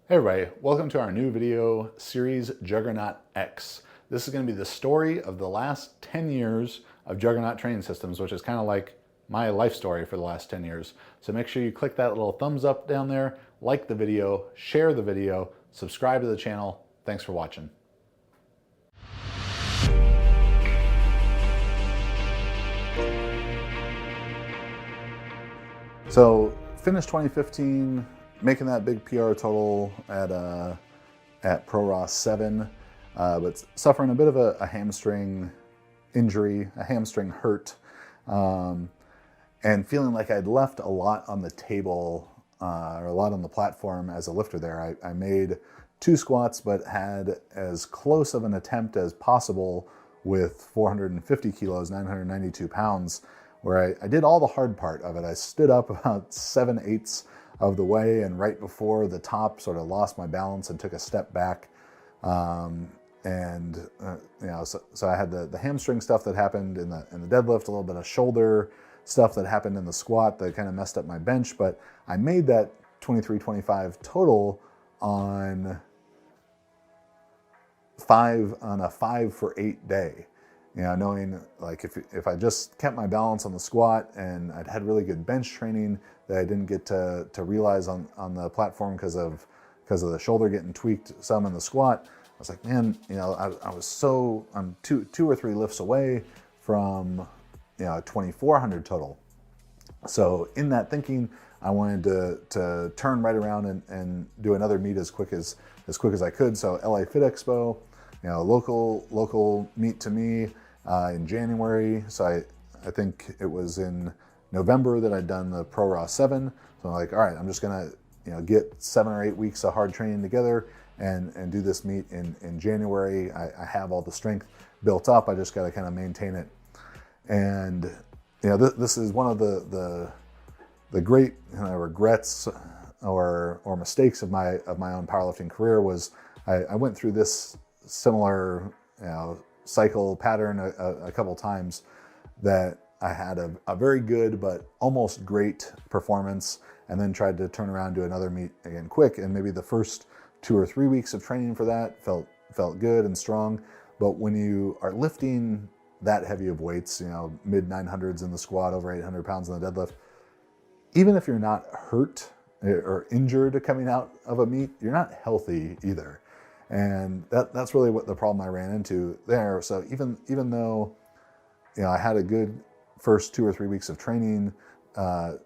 Hey everybody, welcome to our new video series, Juggernaut X. This is going to be the story of the last 10 years of Juggernaut Training Systems, which is kind of like my life story for the last 10 years. So make sure you click that little thumbs up down there, like the video, share the video, subscribe to the channel. Thanks for watching. So finished 2015, making that big PR total at Pro Raw 7, but suffering a bit of a hamstring injury, a hamstring hurt, and feeling like I'd left a lot on the table or a lot on the platform as a lifter there. I made 2 squats, but had as close of an attempt as possible with 450 kilos, 992 pounds, where I did all the hard part of it. I stood up about 7/8 of the way, and right before the top sort of lost my balance and took a step back. So I had the hamstring stuff that happened in the deadlift, a little bit of shoulder stuff that happened in the squat that kind of messed up my bench, but I made that 23-25 total on a 5 for 8 day. You know, knowing like if I just kept my balance on the squat and I'd had really good bench training that I didn't get to realize on the platform because of the shoulder getting tweaked some in the squat, I was like, man, you know, I'm two or three lifts away from, you know, 2,400 total. So in that thinking, I wanted to turn right around and do another meet as quick as I could. So LA Fit Expo, you know, local meet to me in January. So I think it was in November that I'd done the Pro Raw 7. So I'm like, all right, I'm just gonna, you know, get 7 or 8 weeks of hard training together and do this meet in January. I have all the strength built up. I just got to kind of maintain it. And you know, this is one of the great regrets or mistakes of my own powerlifting career was I went through this similar, you know, cycle pattern a couple times, that I had a very good but almost great performance and then tried to turn around, do another meet again quick, and maybe the first 2 or 3 weeks of training for that felt good and strong. But when you are lifting that heavy of weights, you know, mid 900s in the squat, over 800 pounds in the deadlift, even if you're not hurt or injured coming out of a meet, you're not healthy either. And that's really what the problem I ran into there. So even though, you know, I had a good first 2 or 3 weeks of training, trying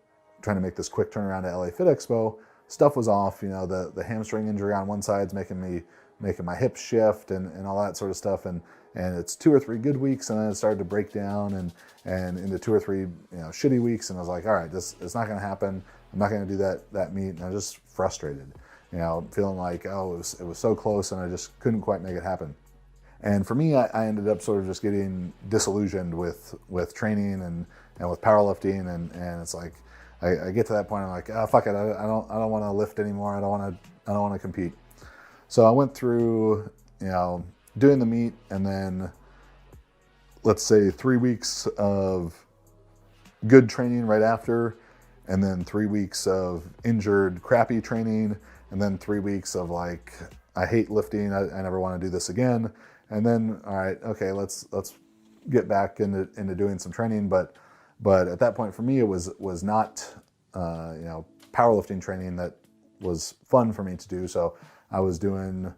to make this quick turnaround at LA Fit Expo, stuff was off. You know, the hamstring injury on one side's making my hips shift and all that sort of stuff. And it's 2 or 3 good weeks, and then it started to break down and into 2 or 3, you know, shitty weeks. And I was like, all right, it's not going to happen. I'm not going to do that meet. And I was just frustrated, you know, feeling like, oh, it was so close and I just couldn't quite make it happen. And for me, I ended up sort of just getting disillusioned with training and with powerlifting, and it's like I get to that point, I'm like, oh, fuck it, I don't want to lift anymore. I don't want to compete. So I went through, you know, doing the meet, and then let's say 3 weeks of good training right after, and then 3 weeks of injured, crappy training, and then 3 weeks of like, I hate lifting, I never want to do this again. And then, all right, okay, let's get back into doing some training. But at that point for me, it was not, you know, powerlifting training that was fun for me to do. So I was doing,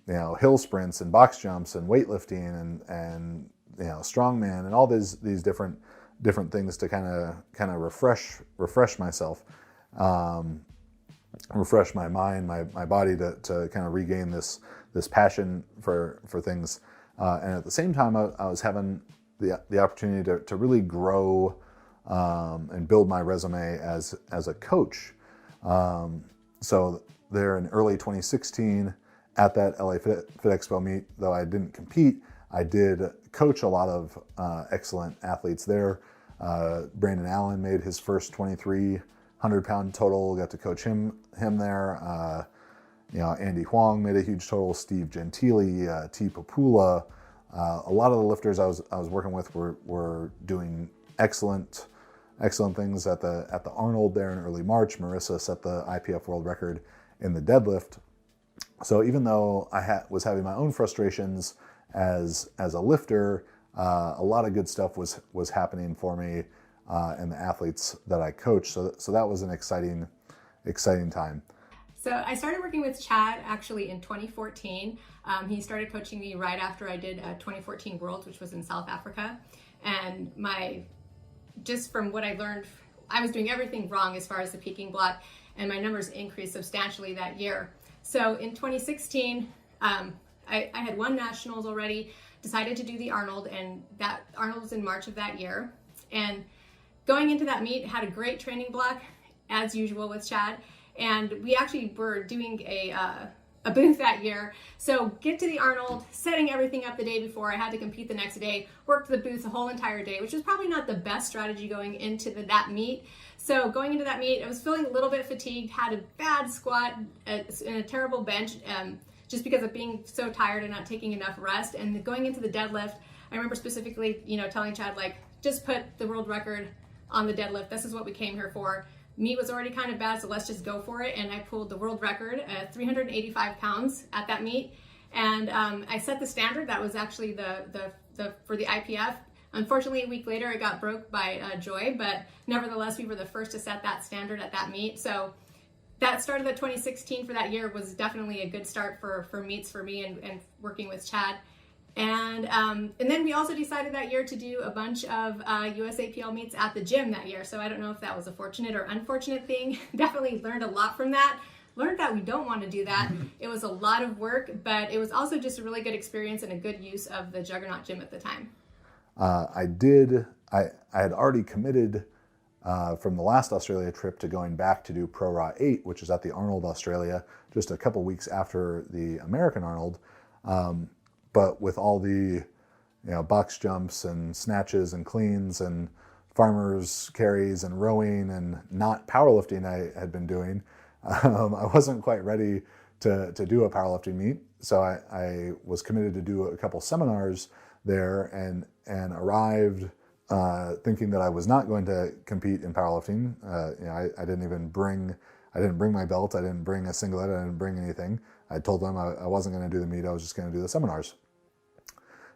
you know, hill sprints and box jumps and weightlifting and you know, strongman and all these different things to kind of refresh myself, refresh my mind, my body to kind of regain this passion for things. And at the same time, I was having the opportunity to really grow and build my resume as a coach. So there in early 2016 at that LA Fit Expo meet, though I didn't compete, I did coach a lot of excellent athletes there. Brandon Allen made his first 2,300-pound total, got to coach him there. You know, Andy Huang made a huge total, Steve Gentili, T. Papula. A lot of the lifters I was working with were doing excellent things at the Arnold there in early March. Marissa set the IPF world record in the deadlift. So even though I was having my own frustrations as a lifter, a lot of good stuff was happening for me and the athletes that I coach. So that was an exciting time. So I started working with Chad actually in 2014. He started coaching me right after I did 2014 Worlds, which was in South Africa. And just from what I learned, I was doing everything wrong as far as the peaking block, and my numbers increased substantially that year. So in 2016, I had won nationals already, decided to do the Arnold, and that Arnold was in March of that year. And going into that meet, had a great training block as usual with Chad. And we actually were doing a booth that year. So get to the Arnold, setting everything up the day before. I had to compete the next day, worked the booth the whole entire day, which was probably not the best strategy going into that meet. So going into that meet, I was feeling a little bit fatigued, had a bad squat and a terrible bench just because of being so tired and not taking enough rest. And going into the deadlift, I remember specifically, telling Chad, like, just put the world record on the deadlift. This is what we came here for. Meet was already kind of bad, so let's just go for it. And I pulled the world record at 385 pounds at that meet. And I set the standard. That was actually for the IPF. Unfortunately, a week later, it got broke by Joy, but nevertheless, we were the first to set that standard at that meet. So that start of the 2016 for that year was definitely a good start for meets for me and working with Chad. And then we also decided that year to do a bunch of USAPL meets at the gym that year. So I don't know if that was a fortunate or unfortunate thing. Definitely learned a lot from that. Learned that we don't want to do that. It was a lot of work, but it was also just a really good experience and a good use of the Juggernaut gym at the time. I had already committed from the last Australia trip to going back to do Pro Raw 8, which is at the Arnold Australia, just a couple weeks after the American Arnold. But with all the, box jumps and snatches and cleans and farmers carries and rowing and not powerlifting I had been doing, I wasn't quite ready to do a powerlifting meet. So I was committed to do a couple seminars there and arrived thinking that I was not going to compete in powerlifting. I didn't bring my belt. I didn't bring a singlet. I didn't bring anything. I told them I wasn't going to do the meet. I was just going to do the seminars.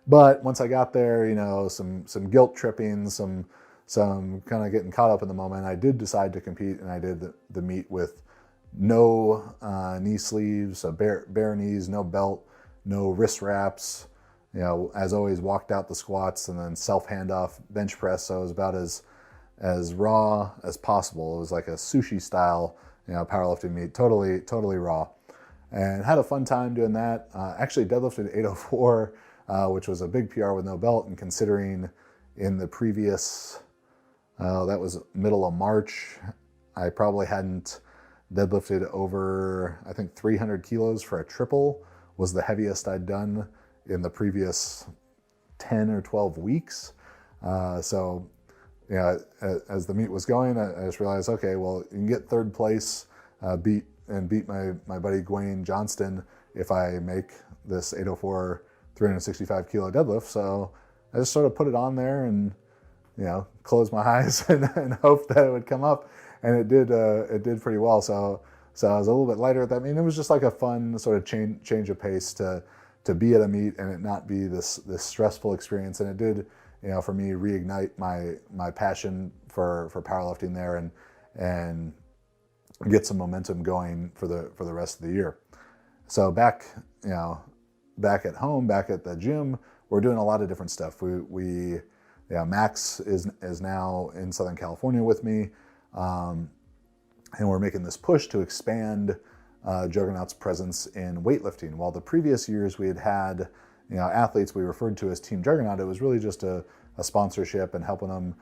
But once I got there, some guilt tripping, some kind of getting caught up in the moment, I did decide to compete, and I did the meet with no knee sleeves, bare knees, no belt, no wrist wraps. As always, walked out the squats and then self handoff bench press. So it was about as raw as possible. It was like a sushi style, powerlifting meet, totally raw, and had a fun time doing that. Actually deadlifted 804. Which was a big PR with no belt, and considering in the previous, that was middle of March, I probably hadn't deadlifted over, I think 300 kilos for a triple was the heaviest I'd done in the previous 10 or 12 weeks. So as the meet was going, I just realized, okay, well, you can get third place, beat my buddy Gwayne Johnston if I make this 804 365 kilo deadlift. So I just sort of put it on there and, closed my eyes and hoped that it would come up. And it did pretty well. So I was a little bit lighter at that meet. It was just like a fun sort of change of pace to be at a meet and it not be this stressful experience. And it did, for me, reignite my passion for powerlifting there and get some momentum going for the rest of the year. So back at home, back at the gym, we're doing a lot of different stuff. Max is now in Southern California with me, and we're making this push to expand Juggernaut's presence in weightlifting. While the previous years we had athletes we referred to as Team Juggernaut, it was really just a sponsorship and helping them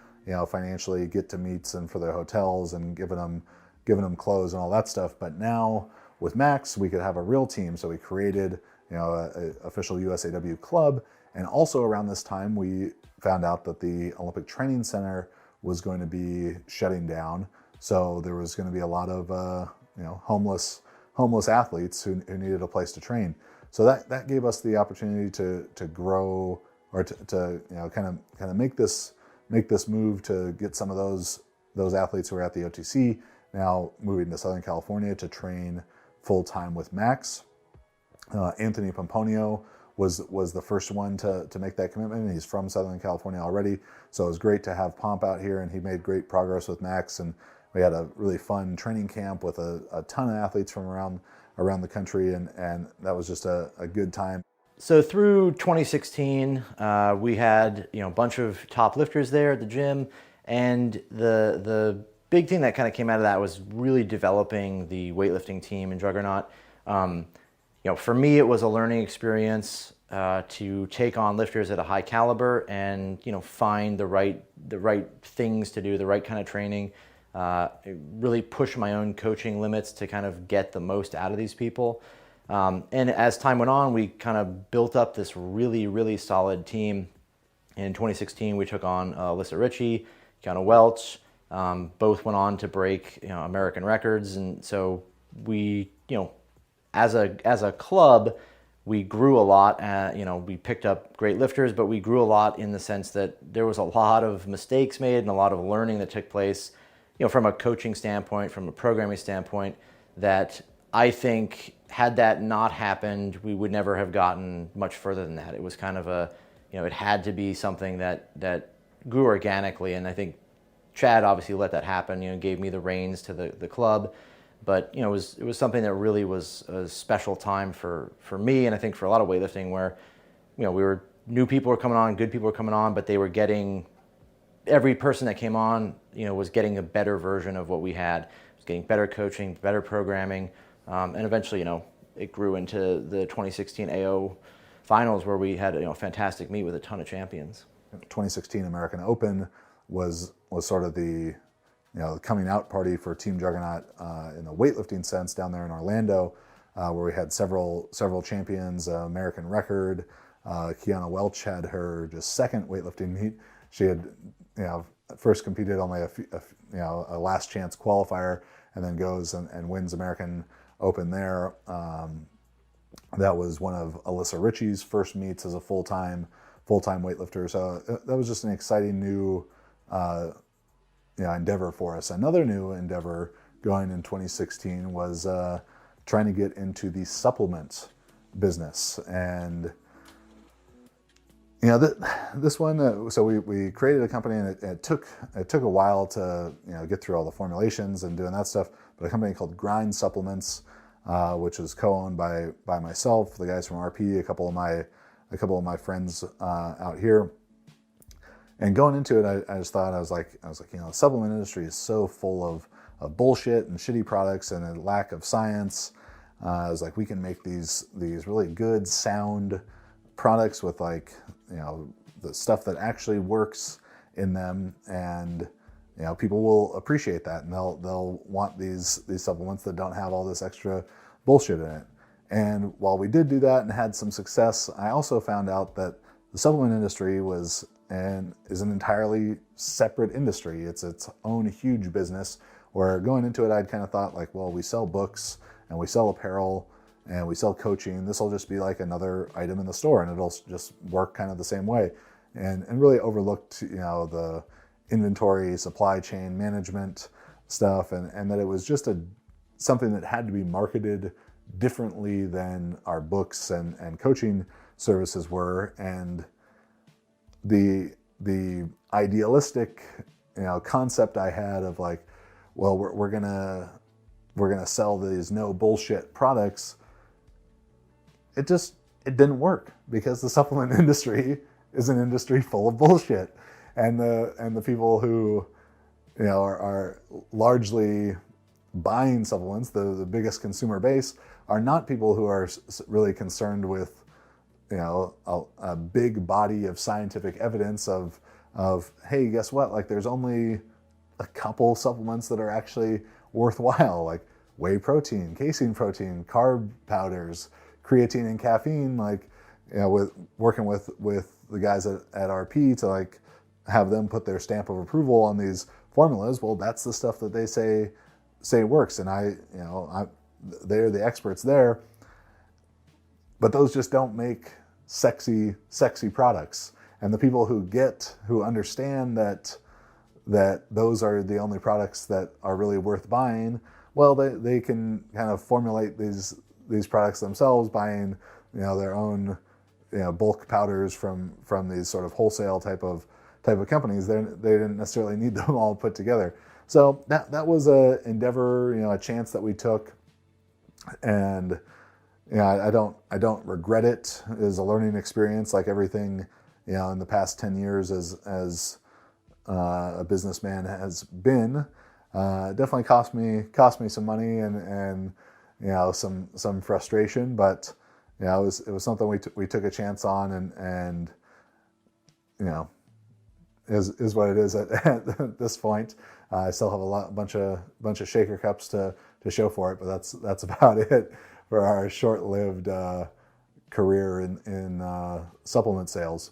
financially get to meets and for their hotels and giving them clothes and all that stuff. But now with Max, we could have a real team, so we created an official USAW club. And also around this time, we found out that the Olympic Training Center was going to be shutting down. So there was going to be a lot of homeless athletes who needed a place to train. So that gave us the opportunity to grow, or to kind of make this move to get some of those athletes who are at the OTC now moving to Southern California to train full time with Max. Anthony Pomponio was the first one to make that commitment, and he's from Southern California already. So it was great to have Pomp out here, and he made great progress with Max, and we had a really fun training camp with a ton of athletes from around the country, and that was just a good time. So through 2016, we had a bunch of top lifters there at the gym, and the big thing that kind of came out of that was really developing the weightlifting team in Juggernaut. For me, it was a learning experience to take on lifters at a high caliber and find the right things to do, the right kind of training. Really push my own coaching limits to kind of get the most out of these people. And as time went on, we kind of built up this really solid team. In 2016, we took on Alyssa Ritchie, Kiana Welch. Both went on to break American records, and so we as a club, we grew a lot. We picked up great lifters, but we grew a lot in the sense that there was a lot of mistakes made and a lot of learning that took place, from a coaching standpoint, from a programming standpoint, that I think had that not happened, we would never have gotten much further than that. It was kind of it had to be something that grew organically, and I think Chad obviously let that happen, gave me the reins to the club. But it was something that really was a special time for me, and I think for a lot of weightlifting, where new people were coming on, good people were coming on, but they were getting, every person that came on was getting a better version of what we had. It was getting better coaching, better programming, and eventually it grew into the 2016 AO finals, where we had a fantastic meet with a ton of champions. 2016 American Open was sort of the coming out party for Team Juggernaut in the weightlifting sense down there in Orlando, where we had several champions, American record. Kiana Welch had her just second weightlifting meet. She had first competed only a last chance qualifier, and then goes and wins American Open there. That was one of Alyssa Ritchie's first meets as a full-time weightlifter. So that was just an exciting new endeavor for us. Another new endeavor going in 2016 was trying to get into the supplement business. And this one, so we created a company, and it took a while to get through all the formulations and doing that stuff. But a company called Grind Supplements, which was co-owned by myself, the guys from RP, a couple of my friends out here. And going into it, I just thought, I was like, the supplement industry is so full of bullshit and shitty products and a lack of science. I was like, we can make these really good, sound products with the stuff that actually works in them, and people will appreciate that, and they'll want these supplements that don't have all this extra bullshit in it. And while we did do that and had some success, I also found out that the supplement industry is an entirely separate industry. It's its own huge business, where going into it, I'd kind of thought we sell books and we sell apparel and we sell coaching. This will just be like another item in the store, and it'll just work kind of the same way. And really overlooked, the inventory, supply chain management stuff, and that it was just something that had to be marketed differently than our books and coaching services were. And the idealistic concept I had of we're gonna sell these no bullshit products, it didn't work, because the supplement industry is an industry full of bullshit, and the people who are largely buying supplements, the biggest consumer base, are not people who are really concerned with a big body of scientific evidence of hey, guess what, there's only a couple supplements that are actually worthwhile, like whey protein, casein protein, carb powders, creatine and caffeine, with working with the guys at RP to have them put their stamp of approval on these formulas. Well, that's the stuff that they say works, and they're the experts there. But those just don't make sexy products. And the people who understand that those are the only products that are really worth buying, well, they can kind of formulate these these products themselves, buying, their own, bulk powders from these sort of wholesale type of companies. They didn't necessarily need them all put together. So that was a endeavor, a chance that we took, and I don't regret it. It was a learning experience, like everything, in the past 10 years as a businessman has been. It definitely cost me some money and some frustration, but it was something we took a chance on, and is what it is at this point. I still have a bunch of shaker cups to show for it, but that's about it for our short-lived career in supplement sales.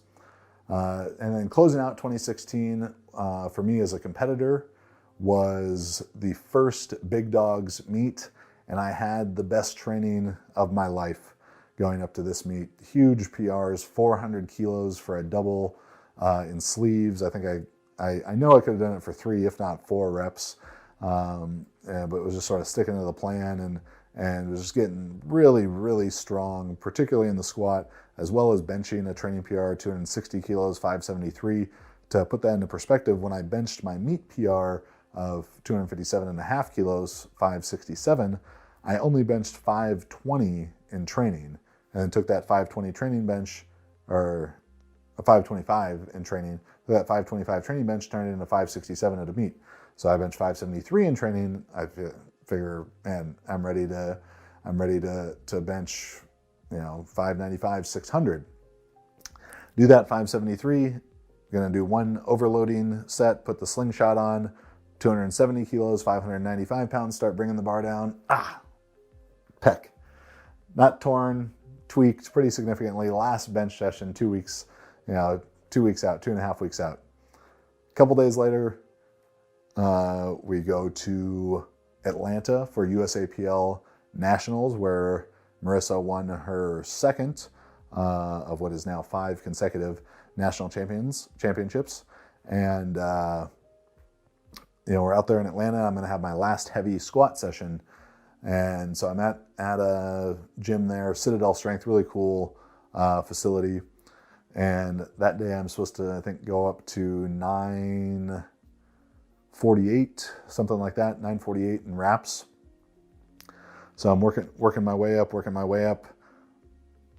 And then closing out 2016 for me as a competitor was the first Big Dogs meet, and I had the best training of my life going up to this meet. Huge PRs, 400 kilos for a double in sleeves. I think I know I could have done it for 3, if not 4 reps, but it was just sort of sticking to the plan, and was just getting really, really strong, particularly in the squat, as well as benching a training PR, 260 kilos, 573. To put that into perspective, when I benched my meet PR of 257.5 kilos, 567, I only benched 520 in training, and then took that 520 training bench, or a 525 in training. So that 525 training bench turned into 567 at a meet. So I benched 573 in training. I figure, man, I'm ready to bench, 595, 600. Do that 573. Going to do 1 overloading set, put the slingshot on, 270 kilos, 595 pounds, start bringing the bar down. Pec. Not torn, tweaked pretty significantly. Last bench session, 2 weeks, 2 weeks out, 2.5 weeks out. A couple days later, we go to Atlanta for USAPL Nationals, where Marissa won her second of what is now 5 consecutive national championships. And, we're out there in Atlanta. I'm going to have my last heavy squat session. And so I'm at a gym there, Citadel Strength, really cool facility. And that day I'm supposed to, I think, go up to 948, something like that, 948 in reps. So I'm working my way up.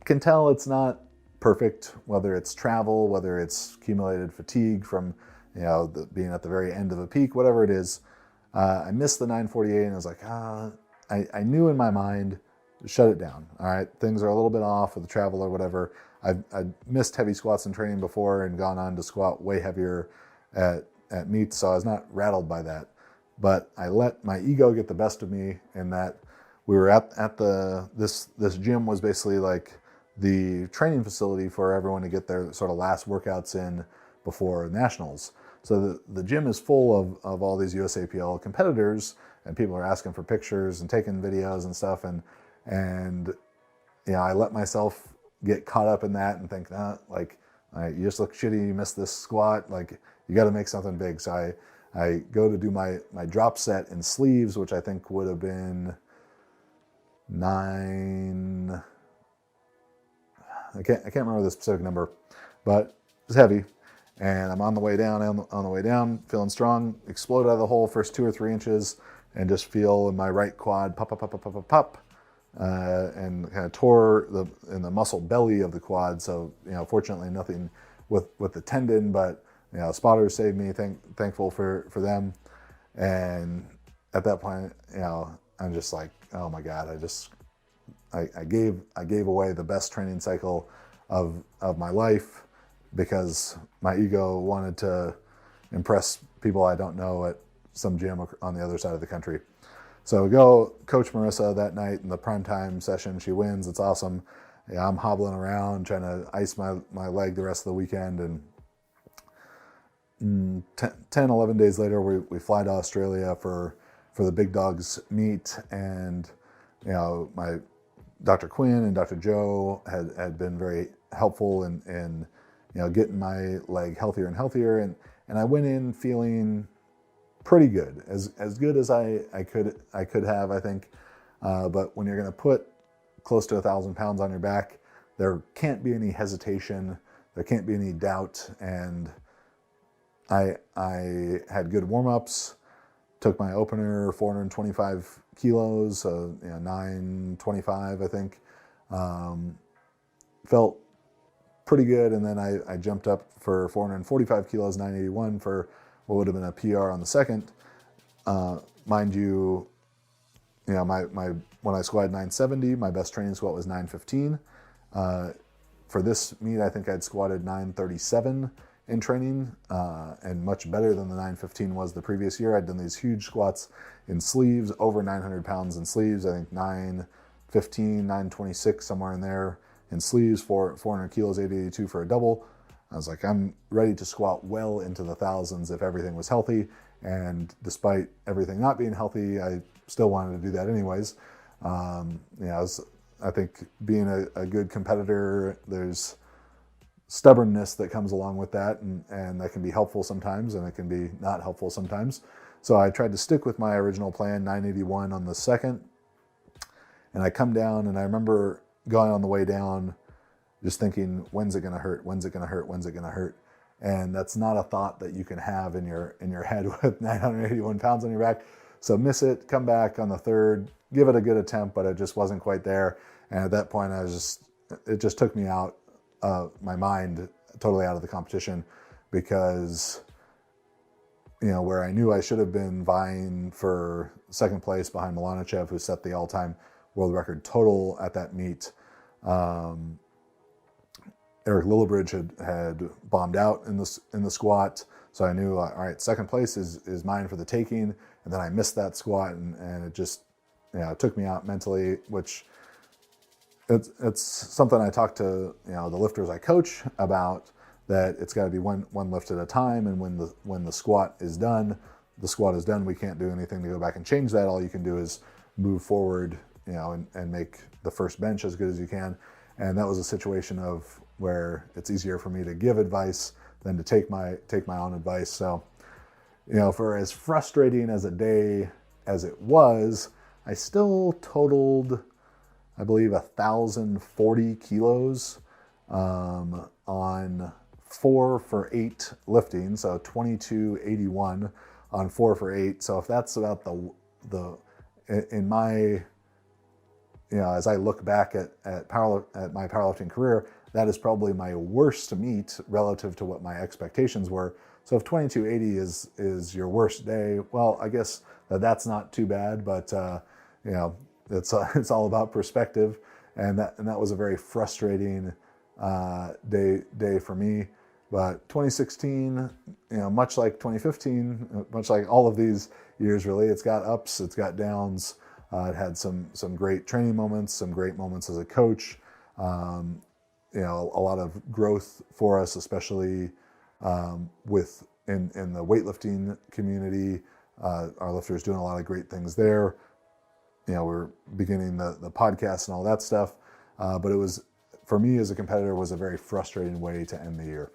Can tell it's not perfect, whether it's travel, whether it's accumulated fatigue from, being at the very end of a peak, whatever it is. I missed the 948, and I was like, I knew in my mind, shut it down. All right, things are a little bit off with the travel or whatever. I've missed heavy squats in training before and gone on to squat way heavier at meets, so I was not rattled by that. But I let my ego get the best of me in that we were at this gym was basically like the training facility for everyone to get their sort of last workouts in before nationals. So the gym is full of all these USAPL competitors, and people are asking for pictures and taking videos and stuff. And I let myself get caught up in that and think, you just look shitty, you missed this squat, like you got to make something big. So I go to do my drop set in sleeves, which I think would have been 9. I can't remember the specific number, but it was heavy. And I'm on the way down, feeling strong, explode out of the hole first 2 or 3 inches, and just feel in my right quad pop, and kind of tore in the muscle belly of the quad. So, fortunately nothing with the tendon, but, spotters saved me, thankful for them. And at that point, I'm just like, oh my God, I gave away the best training cycle of my life because my ego wanted to impress people I don't know at some gym on the other side of the country. So we go coach Marissa that night in the primetime session. She wins. It's awesome. I'm hobbling around trying to ice my leg the rest of the weekend. And 10, 11 days later, we fly to Australia for the Big Dogs meet. And, my Dr. Quinn and Dr. Joe had been very helpful in getting my leg healthier and healthier. And I went in feeling pretty good, as good as I could have, I think. But when you're going to put close to 1,000 pounds on your back, there can't be any hesitation, there can't be any doubt. And I had good warm-ups, took my opener 425 kilos, 925 I think. Felt pretty good, and then I jumped up for 445 kilos, 981 for what would have been a PR on the second. Mind you, my when I squatted 970, my best training squat was 915. For this meet, I think I'd squatted 937 in training, and much better than the 915 was the previous year. I'd done these huge squats in sleeves, over 900 pounds in sleeves. I think 915, 926, somewhere in there in sleeves, 400 kilos, 882 for a double. I was like, I'm ready to squat well into the thousands if everything was healthy. And despite everything not being healthy, I still wanted to do that anyways. I think being a good competitor, there's stubbornness that comes along with that, and that can be helpful sometimes, and it can be not helpful sometimes. So I tried to stick with my original plan, 981 on the second, and I come down, and I remember going on the way down, just thinking, when's it gonna hurt? When's it gonna hurt? When's it gonna hurt? And that's not a thought that you can have in your head with 981 pounds on your back. So miss it, come back on the third, give it a good attempt, but it just wasn't quite there. And at that point, it just took me out, my mind totally out of the competition, because, where I knew I should have been vying for second place behind Milanichev, who set the all-time world record total at that meet. Eric Lillibridge had bombed out in the squat, so I knew, all right, second place is mine for the taking. And then I missed that squat, and it just, it took me out mentally, which it's something I talk to the lifters I coach about, that it's got to be one lift at a time, and when the squat is done, the squat is done. We can't do anything to go back and change that. All you can do is move forward, and make the first bench as good as you can. And that was a situation of where it's easier for me to give advice than to take my own advice. So, for as frustrating as a day as it was, I still totaled, I believe, 1,040 kilos on 4 for 8 lifting, so 2281 on 4 for 8. So if that's about the in my, as I look back at my powerlifting career, that is probably my worst meet relative to what my expectations were. So if 2280 is your worst day, well, I guess that's not too bad, but it's all about perspective, and that was a very frustrating day for me. But 2016, much like 2015, much like all of these years, really, it's got ups, it's got downs. It had some great training moments, some great moments as a coach. A lot of growth for us, especially in the weightlifting community. Our lifters doing a lot of great things there. We're beginning the podcast and all that stuff. But it was, for me as a competitor, was a very frustrating way to end the year.